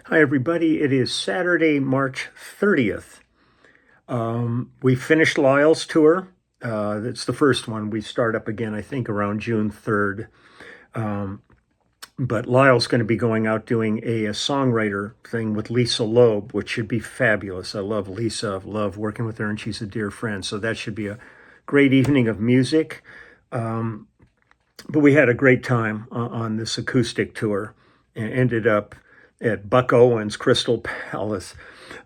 Hi, everybody. It is Saturday, March 30th. We finished Lyle's tour. It's the first one. We start up again, I think, around June 3rd. But Lyle's going to be going out doing a songwriter thing with Lisa Loeb, which should be fabulous. I love Lisa. I love working with her, and she's a dear friend. So that should be a great evening of music. But we had a great time on this acoustic tour and ended up at Buck Owens Crystal Palace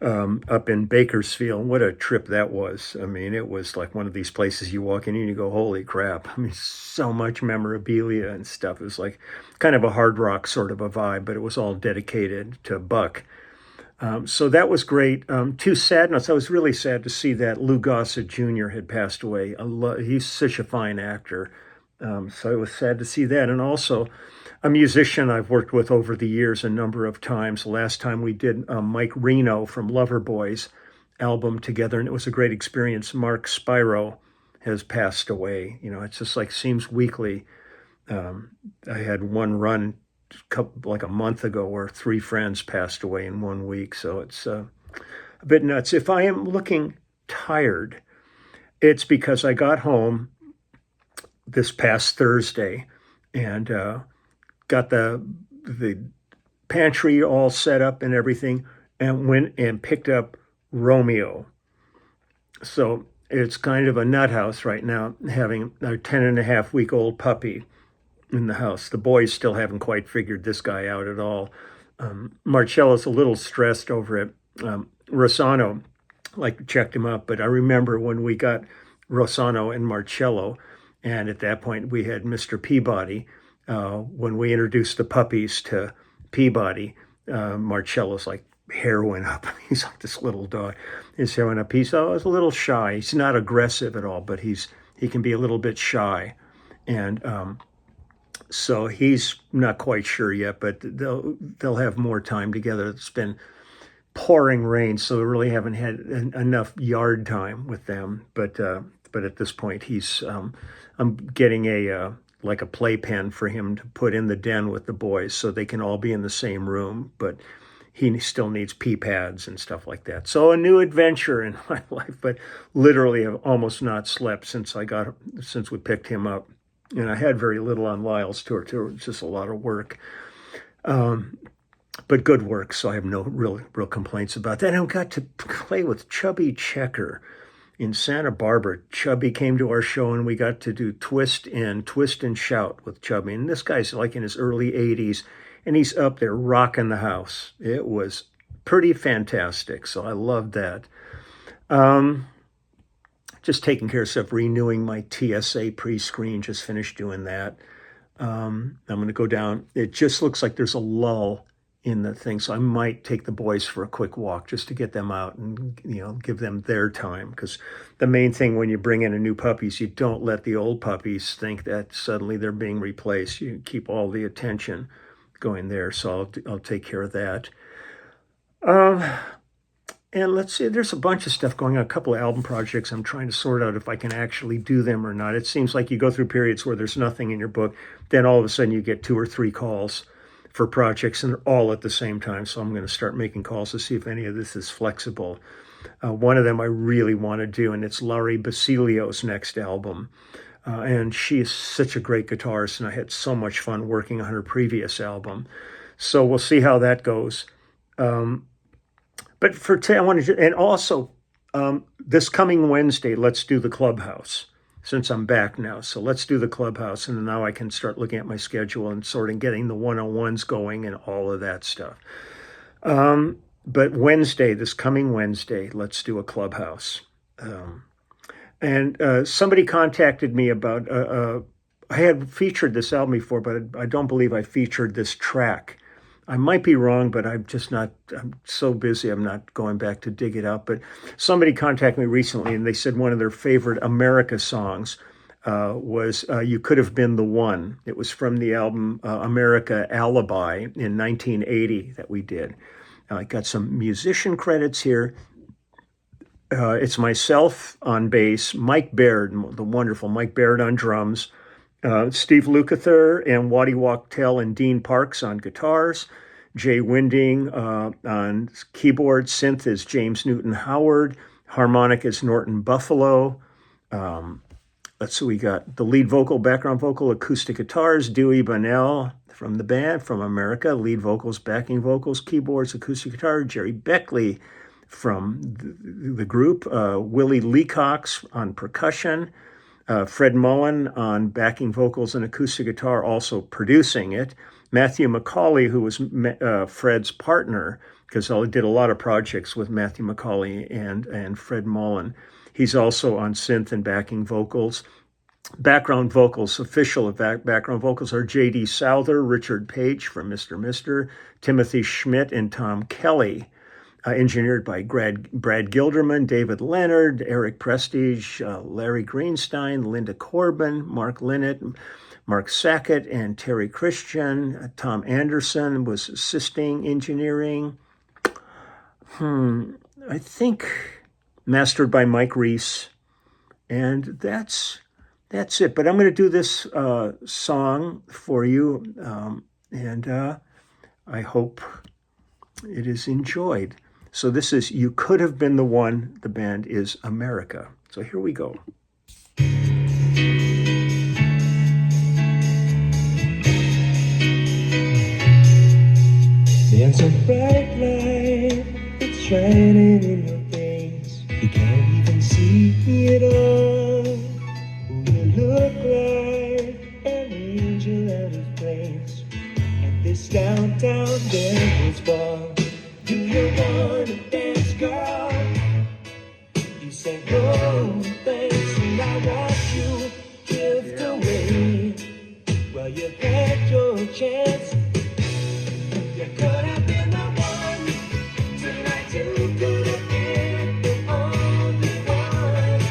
up in Bakersfield. What a trip that was. I mean, it was like one of these places you walk in and you go, holy crap. I mean, so much memorabilia and stuff. It was like kind of a hard rock sort of a vibe, but it was all dedicated to Buck. So that was great. Two sad notes. I was really sad to see that Lou Gossett Jr. had passed away. He's such a fine actor. So it was sad to see that. And also a musician I've worked with over the years a number of times. Last time we did Mike Reno from Loverboy's album together, and it was a great experience. Mark Spiro has passed away. You know, it's just like seems weekly. I had one run like a month ago where three friends passed away in 1 week. So it's a bit nuts. If I am looking tired, it's because I got home this past Thursday and got the pantry all set up and everything, and went and picked up Romeo. So it's kind of a nut house right now, having a 10.5-week-old puppy in the house. The boys still haven't quite figured this guy out at all. Marcello's a little stressed over it. Rossano, like, checked him up, but I remember when we got Rossano and Marcello, and at that point we had Mr. Peabody. When we introduced the puppies to Peabody, Marcello's like hair went up. He's like this little dog. His hair went up. He's a little shy. He's not aggressive at all, but he can be a little bit shy. And so he's not quite sure yet, but they'll have more time together. It's been pouring rain, so we really haven't had enough yard time with them. But at this point, I'm getting like a playpen for him to put in the den with the boys so they can all be in the same room, but he still needs pee pads and stuff like that. So a new adventure in my life, but literally I've almost not slept since we picked him up. And I had very little on Lyle's tour too. It's just a lot of work. But good work, so I have no real complaints about that. And I got to play with Chubby Checker in Santa Barbara. Chubby came to our show, and we got to do Twist and Shout with Chubby. And this guy's like in his early 80s, and he's up there rocking the house. It was pretty fantastic, so I loved that. Just taking care of stuff, renewing my TSA pre-screen, just finished doing that. I'm going to go down. It just looks like there's a lull in the thing, so I might take the boys for a quick walk just to get them out and, you know, give them their time, because the main thing when you bring in a new puppies, you don't let the old puppies think that suddenly they're being replaced. You keep all the attention going there, so I'll take care of that. And let's see, there's a bunch of stuff going on, a couple of album projects. I'm trying to sort out if I can actually do them or not. It seems like you go through periods where there's nothing in your book, then all of a sudden you get 2 or 3 calls for projects, and they're all at the same time. So I'm going to start making calls to see if any of this is flexible. One of them I really want to do, and it's Laurie Basilio's next album. And she is such a great guitarist, and I had so much fun working on her previous album. So we'll see how that goes. But for today, I wanted to, and also this coming Wednesday, let's do the Clubhouse, since I'm back now. So let's do the Clubhouse, and now I can start looking at my schedule and sort of getting the one-on-ones going and all of that stuff. But Wednesday, this coming Wednesday, let's do a Clubhouse. And somebody contacted me about, I had featured this album before, but I don't believe I featured this track. I might be wrong, but I'm so busy, I'm not going back to dig it up. But somebody contacted me recently, and they said one of their favorite America songs was You Could Have Been the One. It was from the album America Alibi in 1980 that we did. I got some musician credits here. It's myself on bass, Mike Baird, the wonderful Mike Baird on drums, Steve Lukather and Waddy Wachtel and Dean Parks on guitars, Jay Winding. On keyboard, synth is James Newton Howard. Harmonic is Norton Buffalo. Let's see, we got the lead vocal, background vocal, acoustic guitars, Dewey Bunnell from the band, from America, lead vocals, backing vocals, keyboards, acoustic guitar, Jerry Beckley from the group, Willie Leacox on percussion, Fred Mullen on backing vocals and acoustic guitar, also producing it, Matthew McCauley, who was Fred's partner, because I did a lot of projects with Matthew McCauley and Fred Mullen. He's also on synth and backing vocals. Background vocals, official background vocals are J.D. Souther, Richard Page from Mr. Mister, Timothy Schmidt, and Tom Kelly. Engineered by Brad Gilderman, David Leonard, Eric Prestige, Larry Greenstein, Linda Corbin, Mark Linnett, Mark Sackett, and Terry Christian. Tom Anderson was assisting engineering. I think mastered by Mike Reese. And that's it. But I'm going to do this song for you, and I hope it is enjoyed. So this is You Could Have Been the One. The band is America. So here we go. There's a bright light that's shining in your face. You can't even see it all. You look like an angel out of place at this downtown dance bar. Do you wanna dance, girl? You say no thanks, and I watch you drift away. Well, you had your chance. You could have been the one. Tonight you could have been the only one.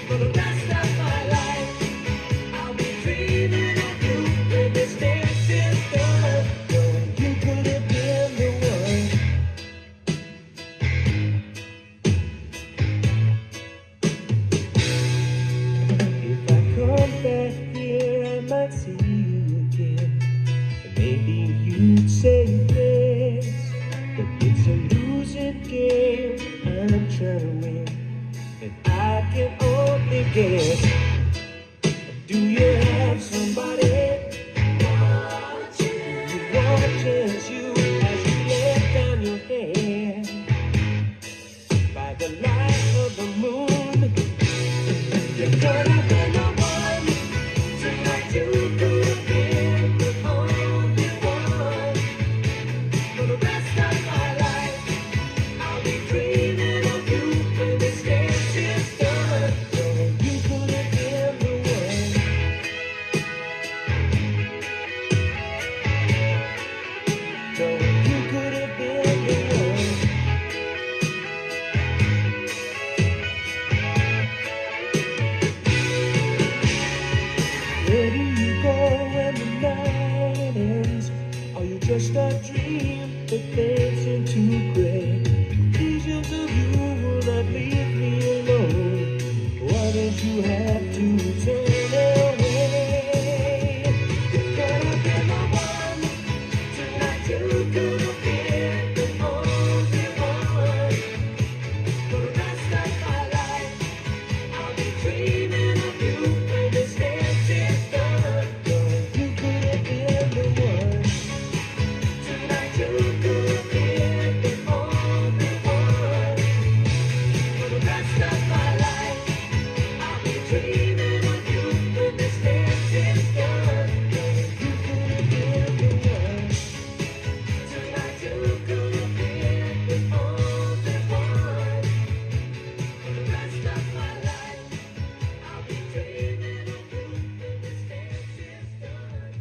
For the rest of my life, I'll be dreaming of you when this dance is done. You could have been the one. If I come back here, I might see you again. And maybe you'd say yes, but it's a losing game. I'm trying to win, and I can only guess. Do you have somebody watching? Who watches you as you let down your hair by the light of the moon? You could have been the one. Tonight you could have been the only one. For the rest of my life, I'll be dreaming of you when this dance is done. You could have been the one. No, you could have been the one. Where do you go when the night ends? Are you just a dream that fades into gray? Visions of you will not leave me alone. Why did you have to turn away? You could have been the one. Tonight you could have been the only one. For the rest of my life, I'll be dreaming of you when this dance is done. You could have been the one. Tonight you could have been the only one. For the rest of my life, I'll be dreaming of you when this dance is done. You could have been the one. Tonight you could have been the only one. For the rest of my life, I'll be dreaming of you when this dance is done.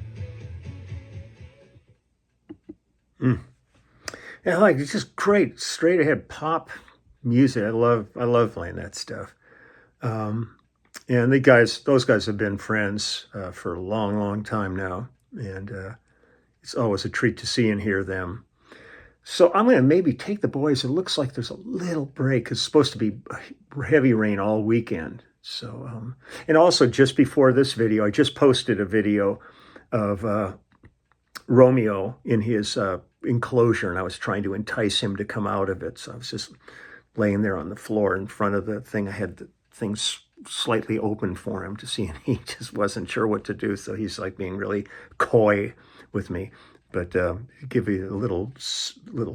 Yeah, like it's just great, straight ahead pop music. I love playing that stuff. And those guys have been friends for a long, long time now, and it's always a treat to see and hear them. So I'm going to maybe take the boys. It looks like there's a little break. It's supposed to be heavy rain all weekend. So, and also just before this video, I just posted a video of Romeo in his enclosure, and I was trying to entice him to come out of it. So I was just laying there on the floor in front of the thing. I had the things slightly open for him to see, and he just wasn't sure what to do. So he's like being really coy with me. But give you a little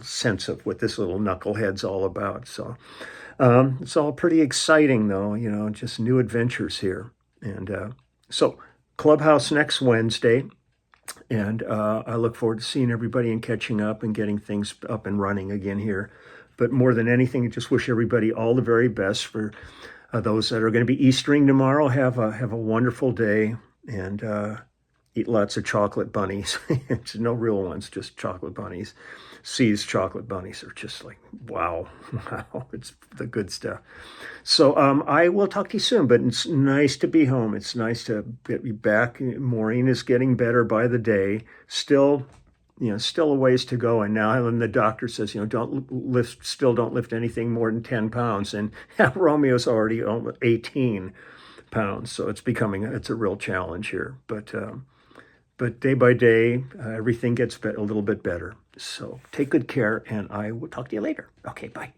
sense of what this little knucklehead's all about. So it's all pretty exciting, though. Just new adventures here. And so Clubhouse next Wednesday. And I look forward to seeing everybody and catching up and getting things up and running again here. But more than anything, I just wish everybody all the very best. For those that are going to be Eastering tomorrow, have a wonderful day, and eat lots of chocolate bunnies. It's no real ones, just chocolate bunnies. C's chocolate bunnies are just like, wow, it's the good stuff. So I will talk to you soon, but it's nice to be home. It's nice to be back. Maureen is getting better by the day. Still a ways to go. And now the doctor says, don't lift anything more than 10 pounds. And Romeo's already 18 pounds. So it's a real challenge here. But day by day, everything gets a little bit better. So take good care, and I will talk to you later. Okay, bye.